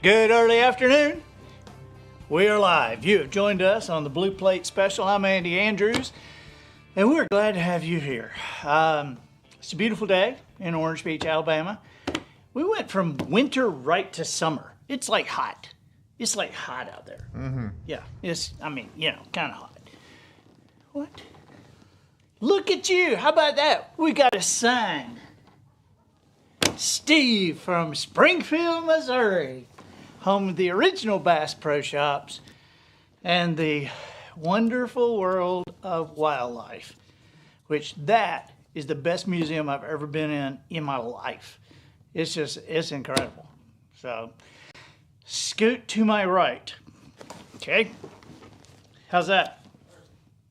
Good early afternoon. We are live. You have joined us on the Blue Plate Special. I'm Andy Andrews, and we're glad to have you here. It's a beautiful day in Orange Beach, Alabama. We went from winter right to summer. It's like hot. It's like hot out there. Mm-hmm. Yeah, kind of hot. What? Look at you. How about that? We got a sign. Steve from Springfield, Missouri, home of the original Bass Pro Shops and the wonderful world of wildlife, which that is the best museum I've ever been in my life. It's incredible. So, scoot to my right. Okay. How's that?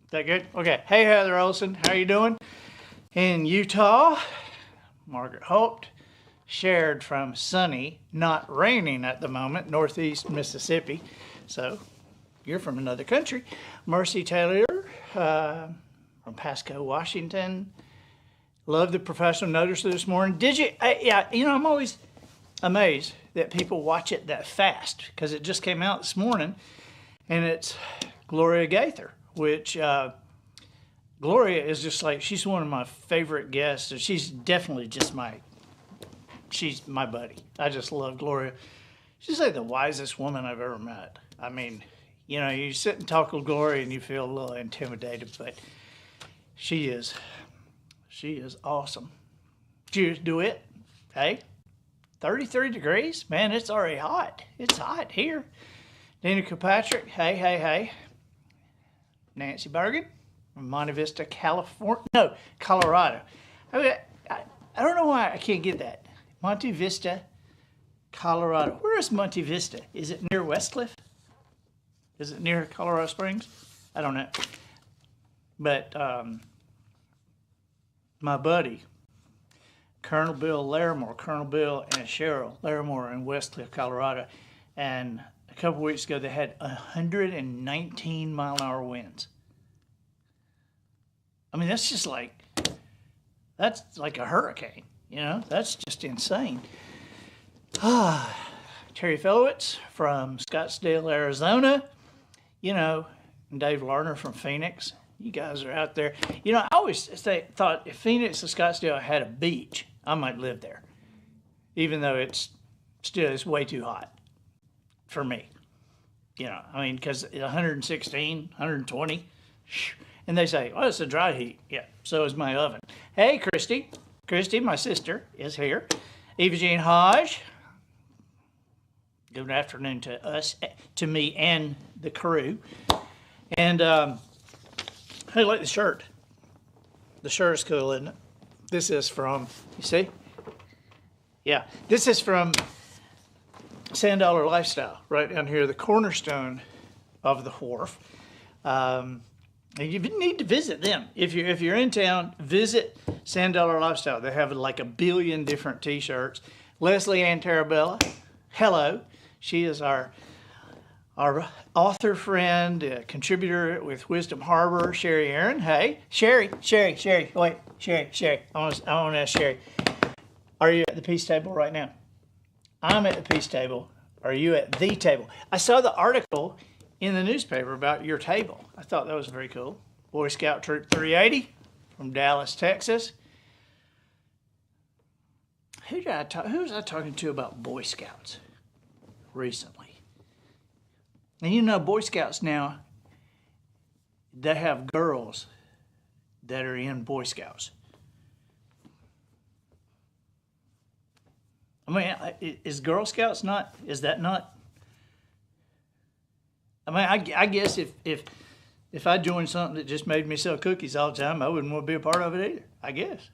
Is that good? Okay. Hey, Heather Olson. How you doing? In Utah, Margaret Holt. Shared from sunny, not raining at the moment, northeast Mississippi. So, you're from another country. Mercy Taylor from Pasco, Washington. Love the professional noticer this morning. Did you? I'm always amazed that people watch it that fast because it just came out this morning, and it's Gloria Gaither, which Gloria is just like, she's one of my favorite guests. She's definitely she's my buddy. I just love Gloria. She's like the wisest woman I've ever met. I mean, you sit and talk with Gloria and you feel a little intimidated, but she is awesome. Did you do it? Hey, 33 degrees? Man, it's already hot. It's hot here. Dana Kilpatrick, hey. Nancy Bergen from Monte Vista, Colorado. I don't know why I can't get that. Monte Vista, Colorado. Where is Monte Vista? Is it near Westcliff? Is it near Colorado Springs? I don't know. But my buddy, Colonel Bill Larimore, Colonel Bill and Cheryl Larimore in Westcliff, Colorado, and a couple weeks ago they had 119 mile-an-hour winds. I mean, that's like a hurricane. That's just insane. Terry Felowitz from Scottsdale, Arizona. And Dave Lardner from Phoenix. You guys are out there. I always thought if Phoenix or Scottsdale had a beach, I might live there. Even though it's way too hot for me. Because 116, 120. And they say, oh, it's a dry heat. Yeah, so is my oven. Hey, Christy. Christy, my sister, is here. Eva Jean Hodge. Good afternoon to me and the crew. And I like the shirt. The shirt is cool, isn't it? This is from, you see? Yeah, this is from Sand Dollar Lifestyle, right down here, the cornerstone of the wharf. You need to visit them. If you're in town, visit Sand Dollar Lifestyle. They have like 1 billion different T-shirts. Leslie Ann Tarabella, hello. She is our author friend, contributor with Wisdom Harbor. Sherry Aaron, hey. Sherry. Wait, Sherry. I want to ask Sherry. Are you at the Peace Table right now? I'm at the Peace Table. Are you at the table? I saw the article in the newspaper about your table. I thought that was very cool. Boy Scout Troop 380 from Dallas, Texas. Who was I talking to about Boy Scouts recently? And Boy Scouts now, they have girls that are in Boy Scouts. I mean, is Girl Scouts not, is that not? I mean, I guess if I joined something that just made me sell cookies all the time, I wouldn't want to be a part of it either, I guess.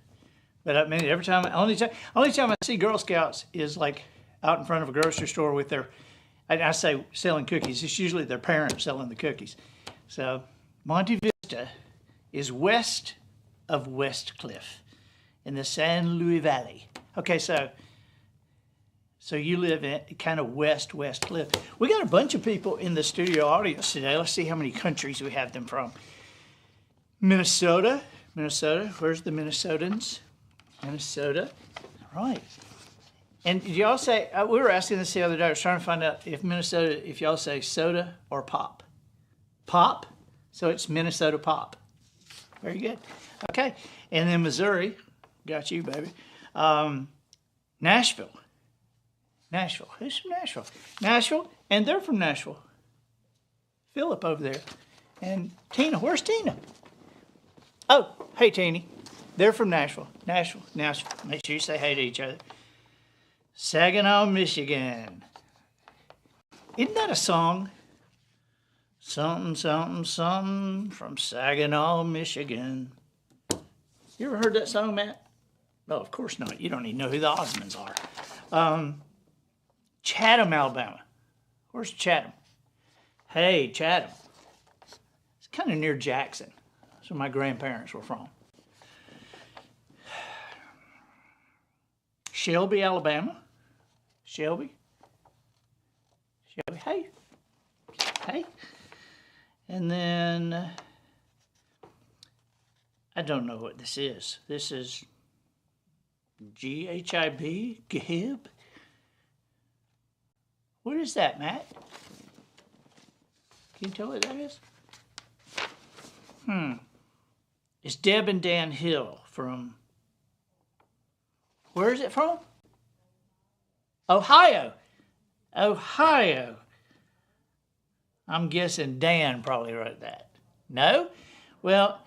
But I mean, only time I see Girl Scouts is like out in front of a grocery store with I say selling cookies. It's usually their parents selling the cookies. So Monte Vista is west of Westcliff in the San Luis Valley. Okay, so you live in kind of Westcliff. We got a bunch of people in the studio audience today. Let's see how many countries we have them from. Minnesota. Where's the Minnesotans? Minnesota. All right. And did y'all say, we were asking this the other day, I was trying to find out if Minnesota, if y'all say soda or pop. Pop, so it's Minnesota pop. Very good. Okay, and then Missouri, got you, baby. Nashville. Nashville, who's from Nashville? Nashville, and they're from Nashville. Philip over there. And Tina, where's Tina? Oh, hey, Teeny. They're from Nashville. Nashville. Make sure you say hey to each other. Saginaw, Michigan. Isn't that a song? Something, something, something from Saginaw, Michigan. You ever heard that song, Matt? No, of course not. You don't even know who the Osmonds are. Chatham, Alabama. Where's Chatham? Hey, Chatham. It's kind of near Jackson. That's where my grandparents were from. Shelby, Alabama. Shelby. Hey. Hey. And then, I don't know what this is. This is GHIB, Gihib. What is that, Matt? Can you tell what that is? It's Deb and Dan Hill from, where is it from? Ohio. Ohio. I'm guessing Dan probably wrote that. No? Well,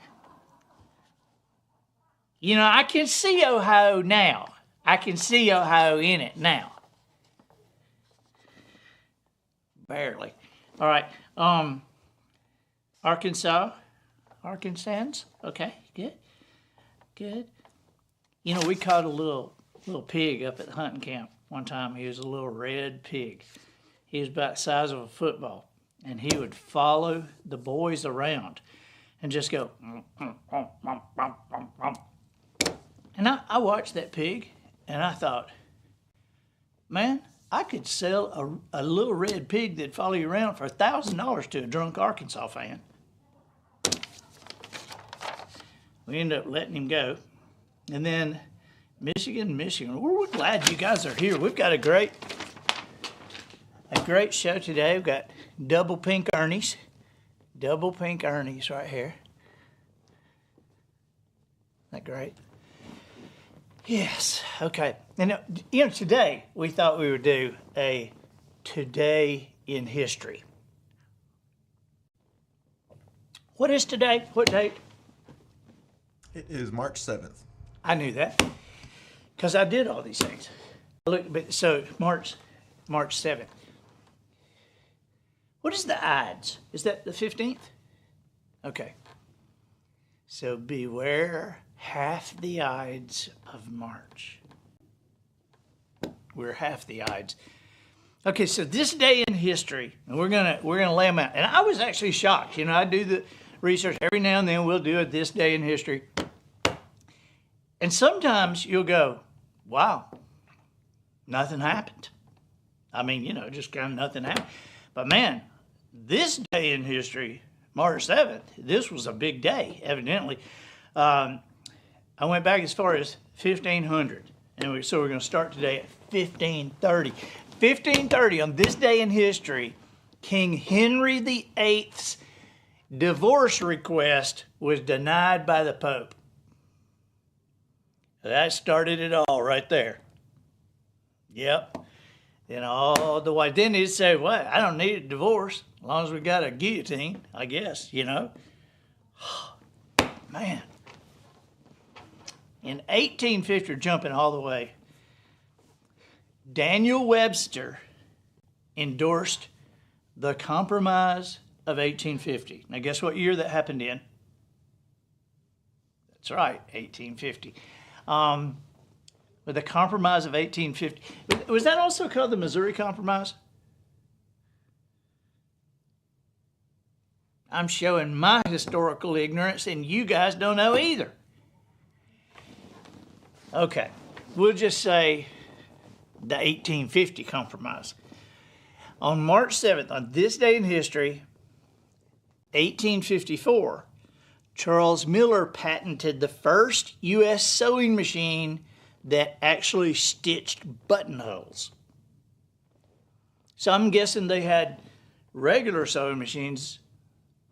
you know, I can see Ohio now. I can see Ohio in it now. Barely. All right. Arkansans. Okay, good. Good. You know, we caught a little pig up at the hunting camp one time. He was a little red pig. He was about the size of a football. And he would follow the boys around and just go. And I watched that pig and I thought, man, I could sell a little red pig that'd follow you around for $1,000 to a drunk Arkansas fan. We ended up letting him go. And then Michigan. We're glad you guys are here. We've got a great show today. We've got double pink Ernie's right here. Isn't that great? Yes. Okay. And you know, today we thought we would do a Today in History. What is today? What date? It is March 7th. I knew that because I did all these things. So March 7th. What is the Ides? Is that the 15th? Okay. So beware half the Ides of March. We're half the Ides. Okay, so this day in history, and we're gonna lay them out. And I was actually shocked. You know, I do the research every now and then. We'll do it this day in history. And sometimes you'll go, wow, nothing happened. I mean, you know, just kind of nothing happened. But man, this day in history, March 7th, this was a big day, evidently. I went back as far as 1500. And so we're going to start today at 1530. 1530, on this day in history, King Henry VIII's divorce request was denied by the Pope. That started it all right there. Yep. Then all the way, then he'd say, well, I don't need a divorce as long as we got a guillotine, I guess, you know. Man. In 1850, jumping all the way, Daniel Webster endorsed the Compromise of 1850. Now, guess what year that happened in? That's right, 1850. With the Compromise of 1850. Was that also called the Missouri Compromise? I'm showing my historical ignorance, and you guys don't know either. Okay, we'll just say the 1850 Compromise. On March 7th, on this day in history, 1854, Charles Miller patented the first U.S. sewing machine that actually stitched buttonholes. So I'm guessing they had regular sewing machines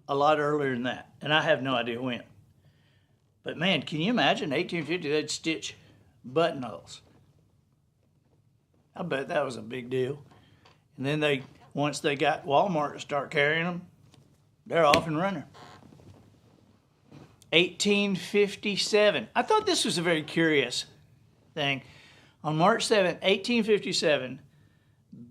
a lot earlier than that, and I have no idea when. But man, can you imagine 1850 they'd stitch buttonholes? I bet that was a big deal. And then once they got Walmart to start carrying them, they're off and running. 1857. I thought this was a very curious thing. On March 7th, 1857,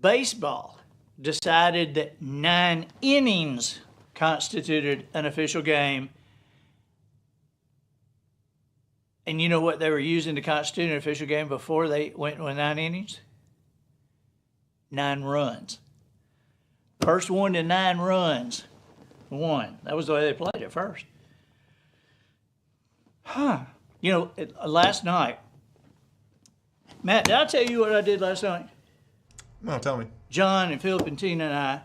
baseball decided that 9 innings constituted an official game. And you know what they were using to constitute an official game before they went with 9 innings? 9 runs. First one to 9 runs won. That was the way they played it first. You know, last night, Matt, did I tell you what I did last night? No, tell me. John and Philip and Tina and I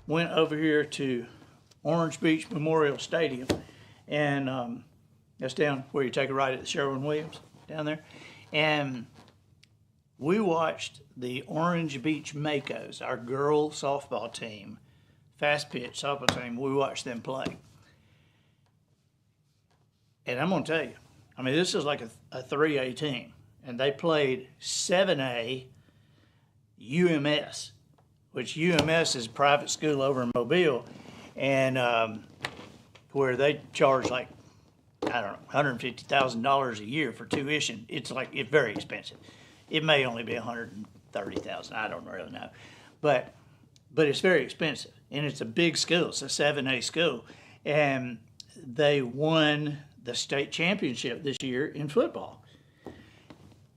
went over here to Orange Beach Memorial Stadium, and that's down where you take a right at the Sherwin-Williams, down there. And we watched the Orange Beach Makos, our girl softball team, fast pitch softball team. We watched them play. And I'm going to tell you, I mean, this is like a 3A team. And they played 7A UMS, which UMS is a private school over in Mobile, and where they charge like, I don't know, $150,000 a year for tuition. It's very expensive. It may only be $130,000. I don't really know, but it's very expensive, and it's a big school. It's a 7A school, and they won the state championship this year in football.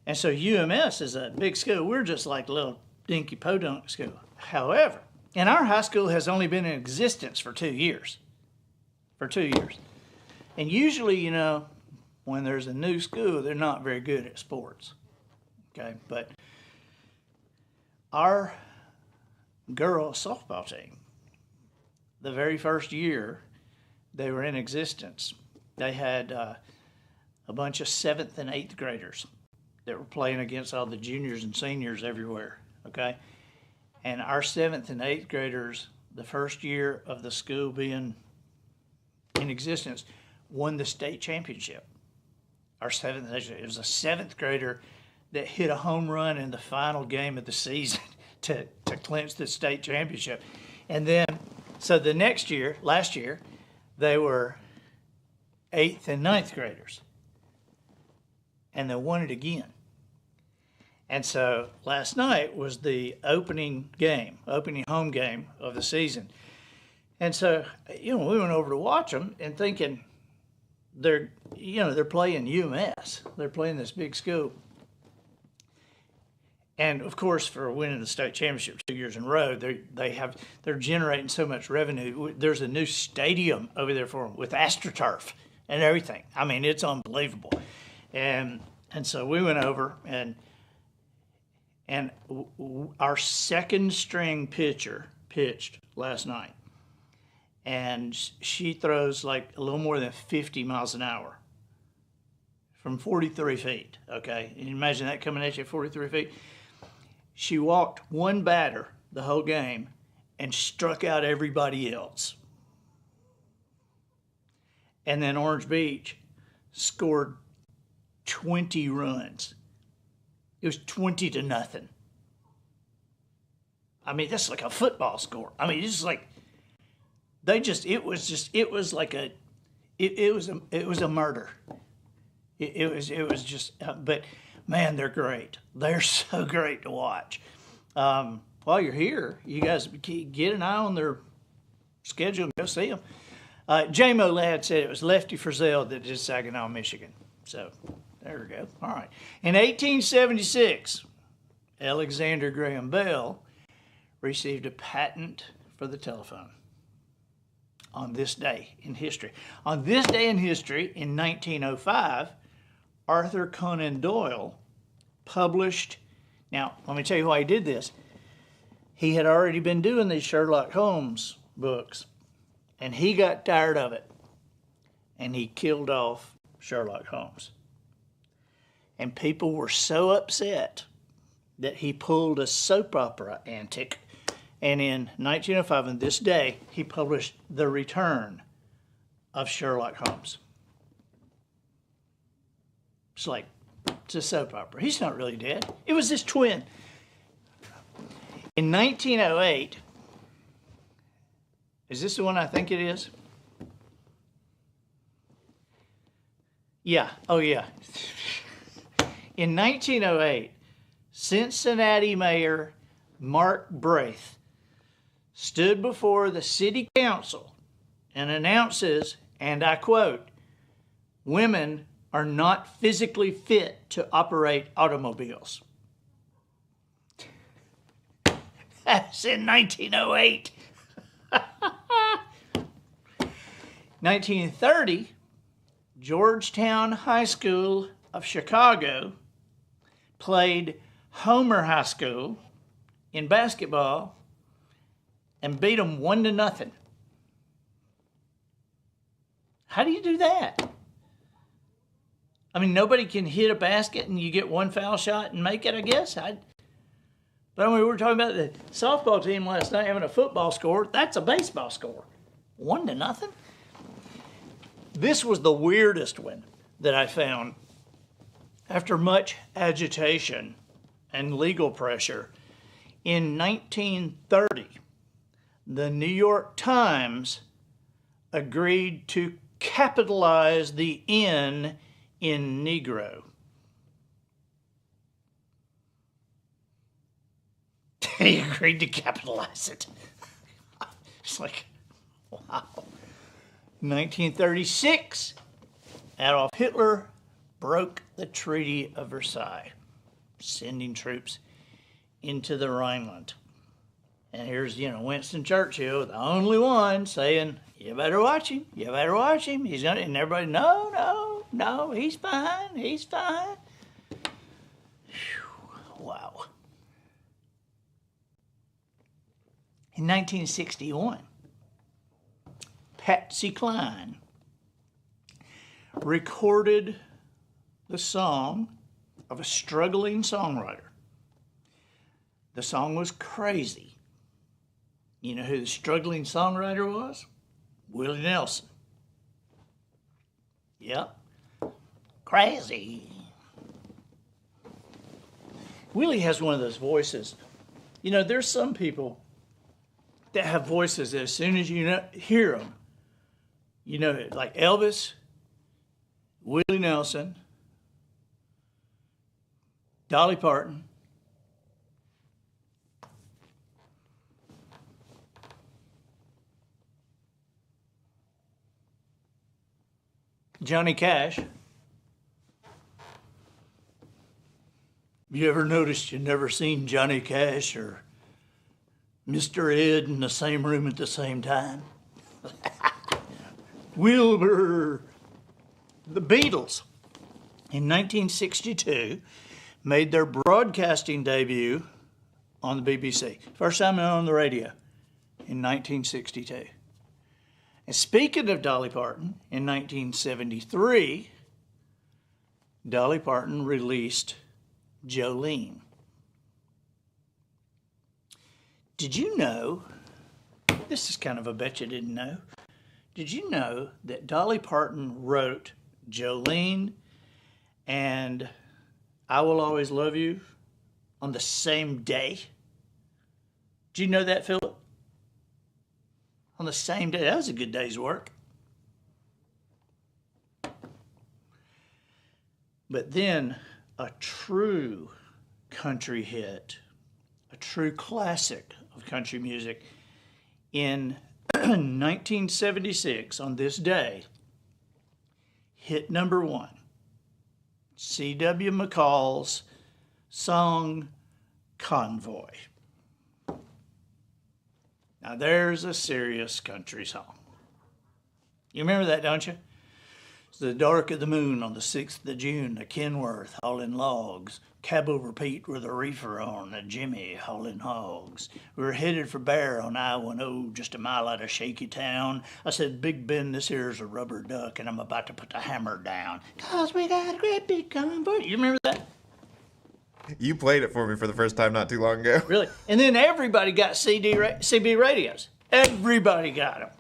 And so UMS is a big school. We're just like a little dinky podunk school. However, and our high school has only been in existence for 2 years. For 2 years. And usually, you know, when there's a new school, they're not very good at sports. Okay, but our girls softball team, the very first year they were in existence, they had a bunch of 7th and 8th graders that were playing against all the juniors and seniors everywhere, okay? And our 7th and 8th graders, the first year of the school being in existence, won the state championship. Our 7th, it was a 7th grader that hit a home run in the final game of the season to clinch the state championship. And then, so the next year, last year, they were 8th and 9th graders. And they won it again. And so last night was the opening home game of the season. And so, you know, we went over to watch them and thinking they're playing UMS. They're playing this big school. And of course, for winning the state championship 2 years in a row, they're generating so much revenue. There's a new stadium over there for them with AstroTurf and everything. I mean, it's unbelievable. And so we went over and our second string pitcher pitched last night, and she throws like a little more than 50 miles an hour from 43 feet. Okay, and imagine that coming at you at 43 feet. She walked one batter the whole game and struck out everybody else. And then Orange Beach scored 20 runs. It was 20-0. I mean, that's like a football score. I mean, it's like it was a murder. It was just, but man, they're great. They're so great to watch. While you're here, you guys get an eye on their schedule and go see them. J-Mo Ladd said it was Lefty Frizzell that did Saginaw, Michigan. So there we go. All right. In 1876, Alexander Graham Bell received a patent for the telephone. On this day in history. On this day in history, in 1905, Arthur Conan Doyle published, now let me tell you why he did this. He had already been doing these Sherlock Holmes books, and he got tired of it, and he killed off Sherlock Holmes. And people were so upset that he pulled a soap opera antic. And in 1905, on this day, he published The Return of Sherlock Holmes. It's a soap opera. He's not really dead. It was his twin. In 1908, is this the one I think it is? Yeah. Oh, yeah. In 1908, Cincinnati Mayor Mark Braith stood before the city council and announces, and I quote, "Women are not physically fit to operate automobiles." That's in 1908. 1930, Georgetown High School of Chicago played Homer High School in basketball and beat them 1-0. How do you do that? I mean, nobody can hit a basket and you get one foul shot and make it, I guess. But I mean, we were talking about the softball team last night having a football score. That's a baseball score. 1-0. This was the weirdest one that I found. After much agitation and legal pressure, in 1930, the New York Times agreed to capitalize the N in Negro. He agreed to capitalize it. It's like, wow. 1936, Adolf Hitler broke the Treaty of Versailles, sending troops into the Rhineland. And here's, Winston Churchill, the only one, saying, "You better watch him. You better watch him. He's gonna," and everybody, no, he's fine. He's fine. Whew, wow. In 1961, Patsy Cline recorded the song of a struggling songwriter. The song was Crazy. You know who the struggling songwriter was? Willie Nelson. Yep. Crazy. Willie has one of those voices. There's some people that have voices that as soon as you hear them, like Elvis, Willie Nelson, Dolly Parton, Johnny Cash. You ever noticed you never seen Johnny Cash or Mr. Ed in the same room at the same time? Wilbur. The Beatles, in 1962, made their broadcasting debut on the BBC. First time on the radio in 1962. And speaking of Dolly Parton, in 1973, Dolly Parton released Jolene. Did you know, this is kind of a bet you didn't know, did you know that Dolly Parton wrote Jolene and I Will Always Love You on the same day? Did you know that, Philip? On the same day. That was a good day's work. But then a true country hit, a true classic of country music, in 1976, on this day, hit number 1. C.W. McCall's song, Convoy. Now there's a serious country song. You remember that, don't you? It's the dark of the moon on the 6th of June, a Kenworth hauling logs. Cab over Pete with a reefer on, a Jimmy hauling hogs. We were headed for Bear on I-10, just a mile out of Shaky Town. I said, Big Ben, this here's a rubber duck, and I'm about to put the hammer down. 'Cause we got a great big convoy. You remember that? You played it for me for the first time not too long ago. Really? And then everybody got CB radios. Everybody got them,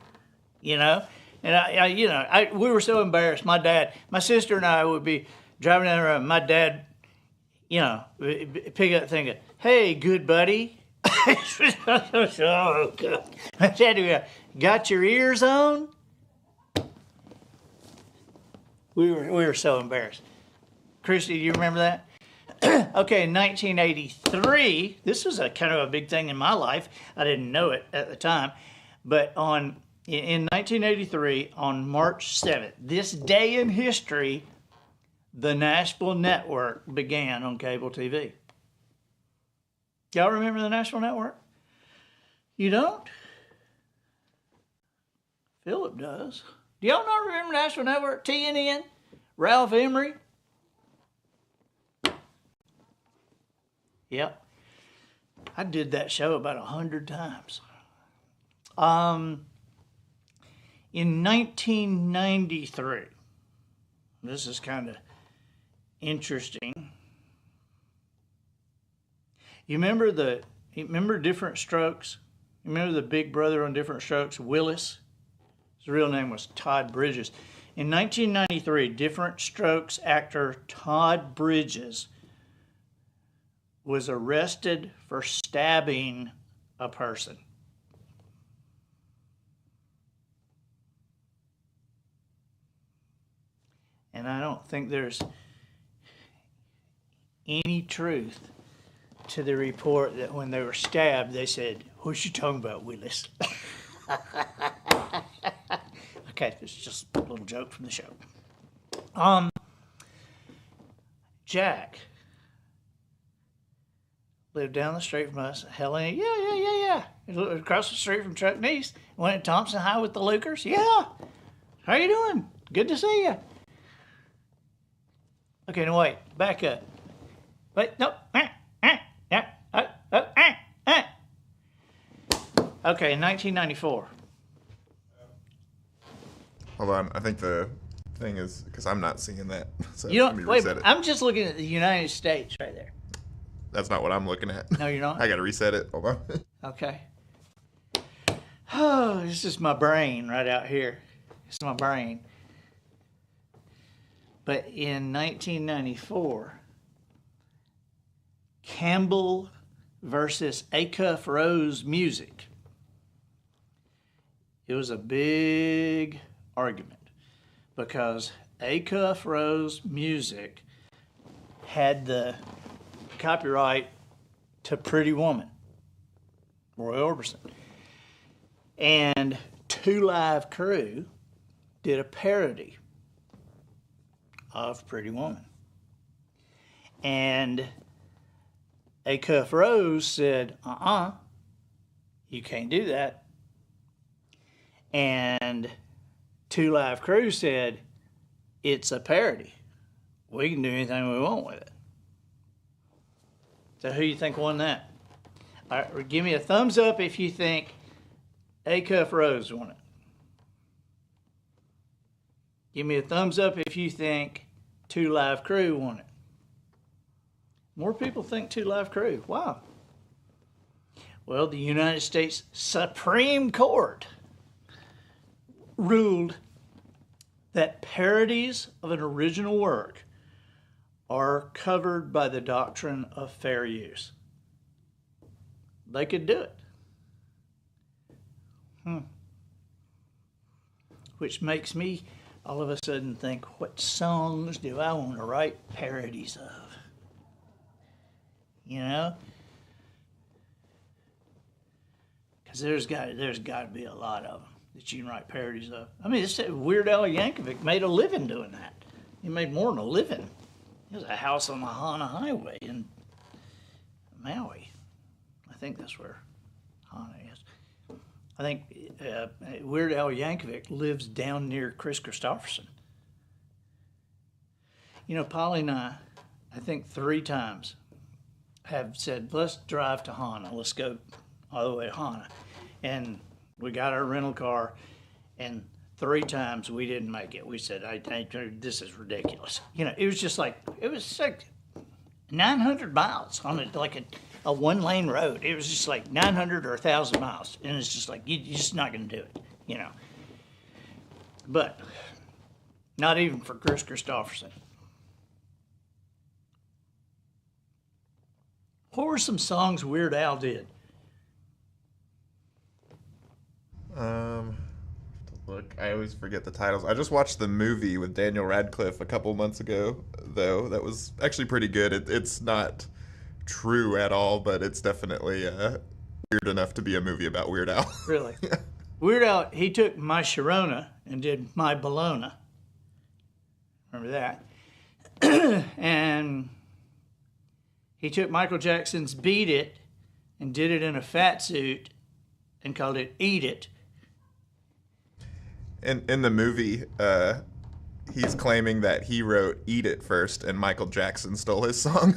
you know? And we were so embarrassed. My sister and I would be driving down the road. My dad, pick up thinking, hey, good buddy. Oh, God. My dad would go, got your ears on? We were so embarrassed. Christy, do you remember that? Okay, in 1983, this was a kind of a big thing in my life. I didn't know it at the time, but in 1983, on March 7th, this day in history, the Nashville Network began on cable TV. Y'all remember the Nashville Network? You don't? Philip does. Do y'all not remember Nashville Network? TNN? Ralph Emery? Yep. I did that show about 100 times. In 1993, this is kind of interesting. You remember Different Strokes? You remember the big brother on Different Strokes, Willis? His real name was Todd Bridges. In 1993, Different Strokes actor Todd Bridges was arrested for stabbing a person. And I don't think there's any truth to the report that when they were stabbed, they said, what you talking about, Willis? Okay, it's just a little joke from the show. Jack lived down the street from us. Helen, yeah. Across the street from Chuck Neese. Went at Thompson High with the Lukers. Yeah. How you doing? Good to see you. Okay, no, wait. Back up. Wait, no. Okay, in 1994. Hold on. I think the thing is, because I'm not seeing that. So You let me don't, wait, reset it. I'm just looking at the United States right there. That's not what I'm looking at. No, you're not? I got to reset it. Hold on. Okay. Oh, this is my brain right out here. This is my brain. But in 1994, Campbell versus Acuff Rose Music. It was a big argument because Acuff Rose Music had the copyright to Pretty Woman, Roy Orbison. And Two Live Crew did a parody of Pretty Woman. And Acuff Rose said, you can't do that. And Two Live Crew said, it's a parody. We can do anything we want with it. So who do you think won that? All right, give me a thumbs up if you think Acuff Rose won it. Give me a thumbs up if you think Two Live Crew won it. More people think Two Live Crew. Wow. Well, the United States Supreme Court ruled that parodies of an original work are covered by the doctrine of fair use. They could do it. Which makes me all of a sudden think, what songs do I want to write parodies of? You know? Because there's got to be a lot of them that you can write parodies of. I mean, Weird Al Yankovic made a living doing that. He made more than a living. He has a house on the Hana Highway in Maui. I think that's where Hana is. I think Weird Al Yankovic lives down near Chris Christopherson Polly and I think 3 times have said, let's drive to Hana. Let's go all the way to Hana. And we got our rental car, and 3 times we didn't make it. We said, this is ridiculous. It was like 900 miles on a 1-lane road. It was just like 900 or 1,000 miles. And it's just like, you're just not going to do it, But not even for Chris Christopherson. What were some songs Weird Al did? Look, I always forget the titles. I just watched the movie with Daniel Radcliffe a couple months ago, though. That was actually pretty good. It's not true at all, but it's definitely weird enough to be a movie about Weird Al. Really? Yeah. Weird Al, he took My Sharona and did My Bologna. Remember that? And he took Michael Jackson's Beat It and did it in a fat suit and called it Eat It. In the movie, he's claiming that he wrote Eat It first and Michael Jackson stole his song.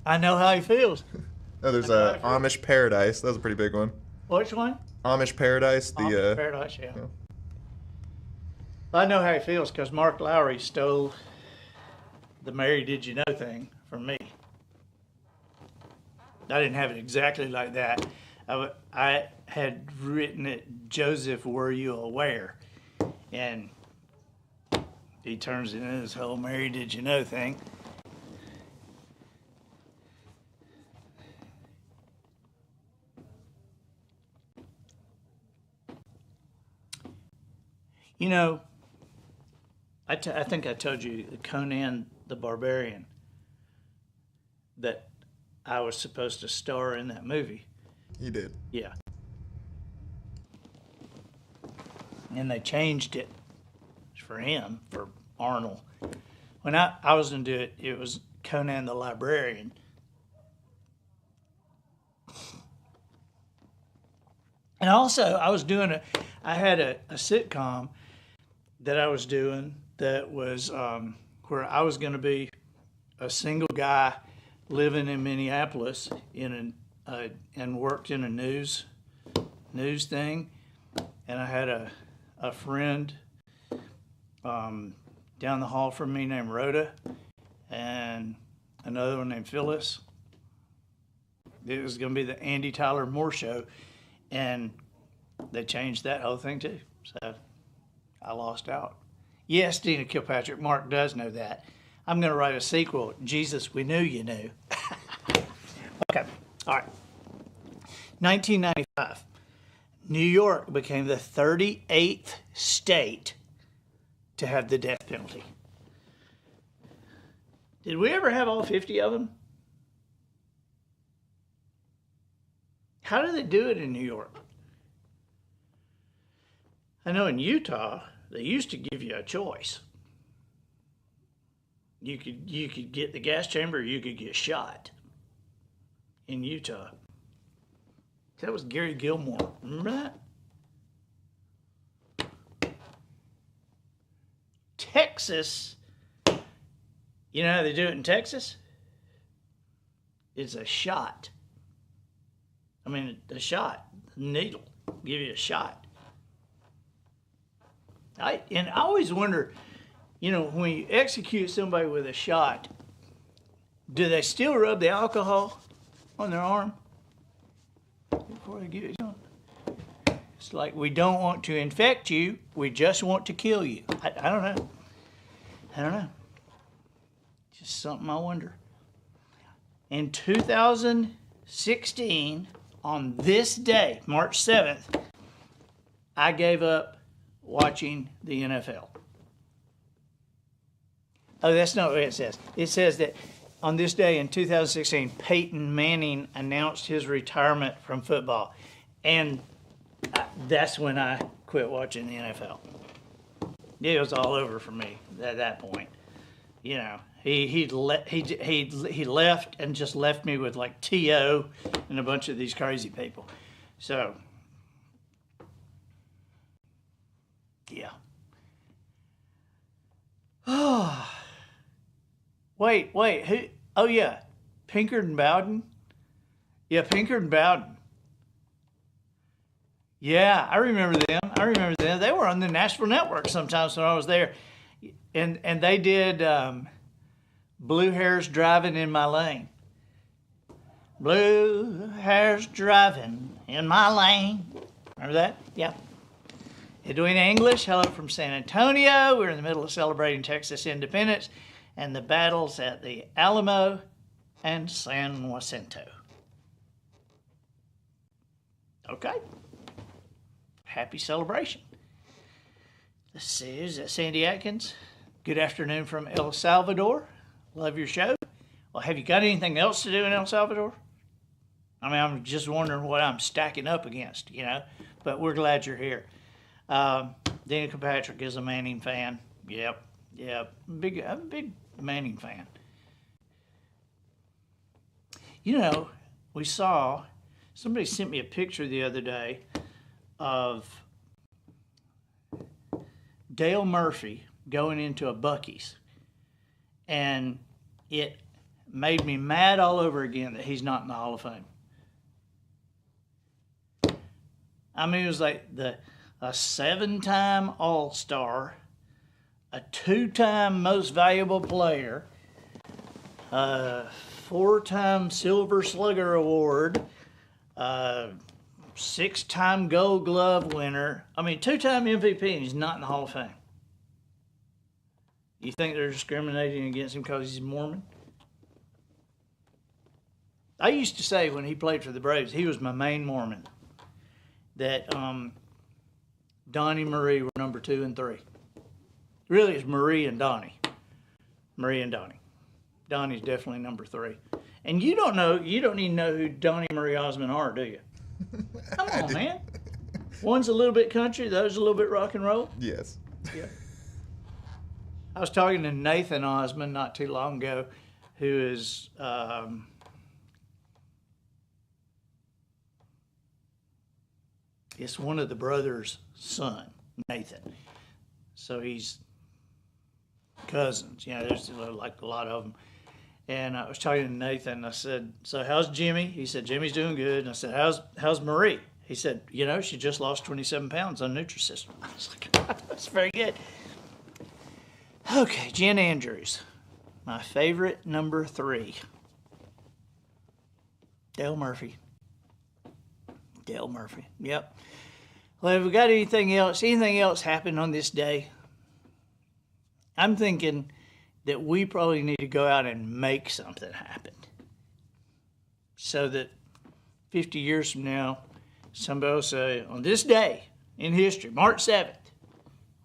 I know how he feels. Oh, there's Amish Paradise. That was a pretty big one. Which one? Amish Paradise. Amish Paradise, yeah. I know how he feels because Mark Lowry stole the Mary Did You Know thing from me. I didn't have it exactly like that. I had written it, Joseph, were you aware? And he turns it into this whole Mary Did You Know thing. I think I told you Conan the Barbarian that I was supposed to star in that movie. You did. Yeah. And they changed it for him, for Arnold. When I was going to do it, it was Conan the Librarian. And also, I had a sitcom that I was doing that was where I was going to be a single guy living in Minneapolis and worked in a news thing. And I had a friend down the hall from me named Rhoda and another one named Phyllis. It was going to be the Andy Tyler Moore Show. And they changed that whole thing too. So I lost out. Yes, Dina Kilpatrick, Mark does know that. I'm going to write a sequel, Jesus, We Knew You Knew. Okay, all right. 1995, New York became the 38th state to have the death penalty. Did we ever have all 50 of them? How do they do it in New York? I know in Utah, they used to give you a choice. You could get the gas chamber or you could get shot in Utah. That was Gary Gilmore. Remember that? Texas, you know how they do it in Texas? It's a shot. I mean, a shot, a needle, give you a shot. I always wonder, when you execute somebody with a shot, do they still rub the alcohol on their arm before they give it to them? It's like, we don't want to infect you, we just want to kill you. I don't know. I don't know. Just something I wonder. In 2016, on this day, March 7th, I gave up watching the NFL. Oh, that's not what it says. It says that on this day in 2016, Peyton Manning announced his retirement from football. And that's when I quit watching the NFL. It was all over for me at that point. He left and just left me with like T.O. and a bunch of these crazy people. So, yeah. Wait, who? Oh, yeah. Pinkard and Bowden? Yeah, Pinkard and Bowden. Yeah, I remember them. They were on the Nashville Network sometimes when I was there. And they did Blue Hairs Driving in My Lane. Blue hairs driving in my lane. Remember that? Yeah. Edwina English, hello from San Antonio. We're in the middle of celebrating Texas independence and the battles at the Alamo and San Jacinto. Okay. Happy celebration. Let's see, is that Sandy Atkins? Good afternoon from El Salvador. Love your show. Well, have you got anything else to do in El Salvador? I mean, I'm just wondering what I'm stacking up against, but we're glad you're here. Dana Kilpatrick is a Manning fan. Yep. I'm a big Manning fan. Somebody sent me a picture the other day of Dale Murphy going into a Buc-ee's, and it made me mad all over again that he's not in the Hall of Fame. I mean, it was like a 7-time All-Star, a 2-time Most Valuable Player, a 4-time Silver Slugger Award, 6-time Gold Glove winner. I mean, 2-time MVP, and he's not in the Hall of Fame. You think they're discriminating against him because he's Mormon? I used to say when he played for the Braves, he was my main Mormon. That Donnie Marie were number 2 and 3. Really, it's Marie and Donnie. Marie and Donnie. Donnie's definitely number 3. And you don't even know who Donnie and Marie Osmond are, do you? Come on, man. One's a little bit country, the other's a little bit rock and roll. Yes. Yeah. I was talking to Nathan Osmond not too long ago, who is it's one of the brothers' son, Nathan. So he's cousins. There's like a lot of them. And I was talking to Nathan. I said, "So how's Jimmy?" He said, "Jimmy's doing good." And I said, "How's Marie?" He said, "She just lost 27 pounds on Nutrisystem." I was like, "That's very good." Okay, Jen Andrews, my favorite number 3. Dale Murphy. Yep. Well, have we got anything else happen on this day? I'm thinking that we probably need to go out and make something happen. So that 50 years from now, somebody will say, on this day in history, March 7th,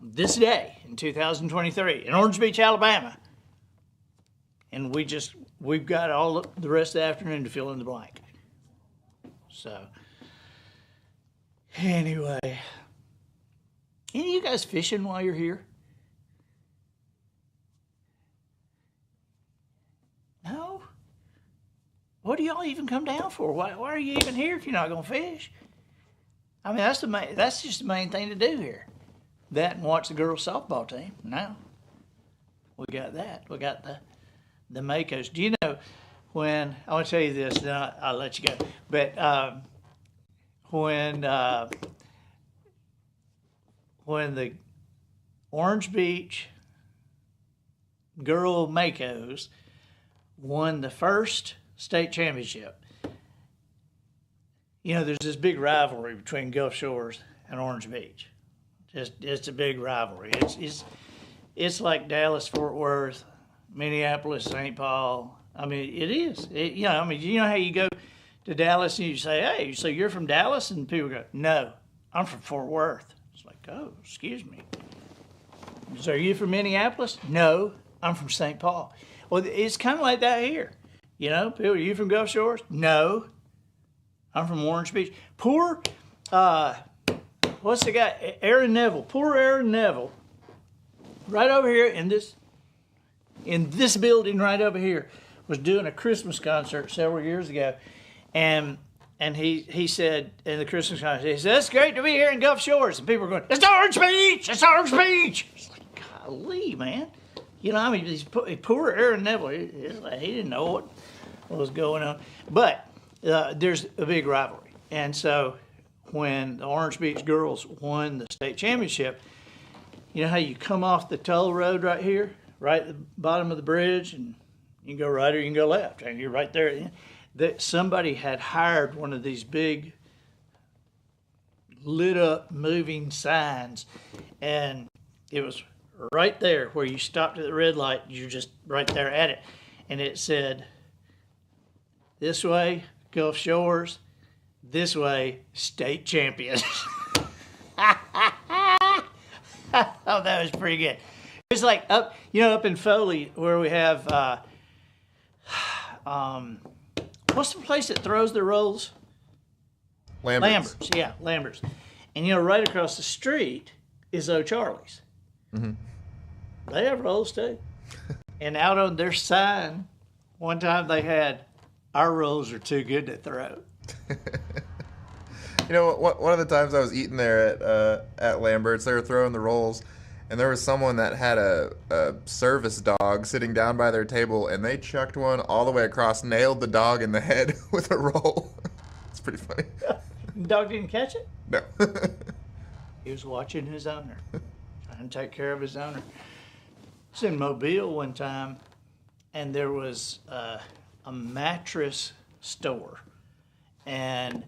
this day in 2023, in Orange Beach, Alabama, and we've got all the rest of the afternoon to fill in the blank. So, anyway, any of you guys fishing while you're here? No? What do y'all even come down for? Why are you even here if you're not going to fish? I mean, that's just the main thing to do here. That and watch the girls' softball team. Now, we got that. We got the Makos. Do you know when, I want to tell you this, then I'll let you go. But when the Orange Beach girl Makos won the first state championship, there's this big rivalry between Gulf Shores and Orange Beach. It's a big rivalry. It's like Dallas, Fort Worth, Minneapolis, St. Paul. I mean, it is. You know how you go to Dallas and you say, "Hey, so you're from Dallas?" And people go, "No, I'm from Fort Worth." It's like, "Oh, excuse me." "So are you from Minneapolis?" "No, I'm from St. Paul." Well, it's kind of like that here. People, "Are you from Gulf Shores?" "No, I'm from Orange Beach." What's the guy? Aaron Neville. Poor Aaron Neville. Right over here in this building right over here was doing a Christmas concert several years ago. And he said in the Christmas concert, he said, "It's great to be here in Gulf Shores." And people were going, "It's Orange Beach! It's Orange Beach!" It's like, golly, man. You know, I mean, poor Aaron Neville, he didn't know what was going on. But there's a big rivalry. And so when the Orange Beach girls won the state championship, you know how you come off the toll road right here, right at the bottom of the bridge, and you can go right or you can go left, and you're right there at the end. That somebody had hired one of these big lit up moving signs, and it was right there where you stopped at the red light. You're just right there at it, and it said, "This way, Gulf Shores. This way, state champions." Oh, that was pretty good. It's like up in Foley where we have what's the place that throws the rolls? Lambert's. Yeah, Lambert's. And right across the street is O'Charlie's. Mm-hmm. They have rolls too. And out on their sign, one time they had, "Our rolls are too good to throw." You know, one of the times I was eating there at Lambert's, they were throwing the rolls, and there was someone that had a service dog sitting down by their table, and they chucked one all the way across, nailed the dog in the head with a roll. It's pretty funny. The dog didn't catch it? No. He was watching his owner, trying to take care of his owner. I was in Mobile one time, and there was a mattress store, and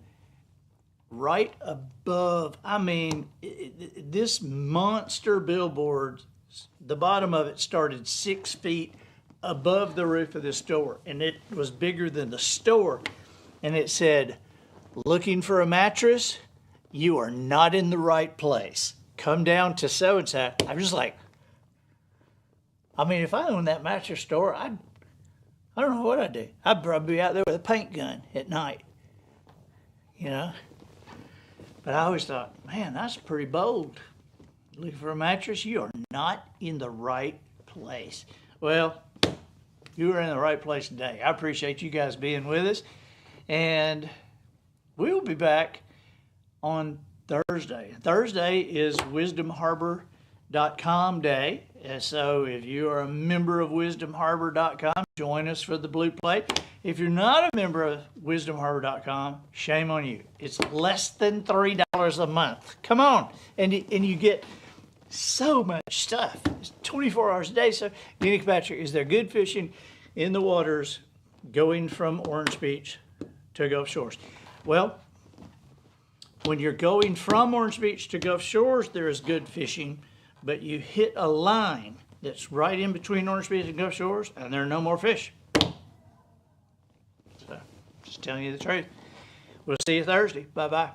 right above, this monster billboard, the bottom of it started 6 feet above the roof of the store, and it was bigger than the store, and it said, "Looking for a mattress? You are not in the right place. Come down to so-and-so." I'm just like, if I owned that mattress store, I don't know what I'd do. I'd probably be out there with a paint gun at night, But I always thought, man, that's pretty bold. Looking for a mattress? You are not in the right place. Well, you are in the right place today. I appreciate you guys being with us. And we'll be back on Thursday. Thursday is WisdomHarbor.com Day. And so if you are a member of WisdomHarbor.com, join us for the Blue Plate. If you're not a member of WisdomHarbor.com, shame on you. It's less than $3 a month. Come on. And you get so much stuff. It's 24 hours a day. So, Denny Patrick, is there good fishing in the waters going from Orange Beach to Gulf Shores? Well, when you're going from Orange Beach to Gulf Shores, there is good fishing, but you hit a line that's right in between Orange Beach and Gulf Shores, and there are no more fish. So, just telling you the truth. We'll see you Thursday. Bye-bye.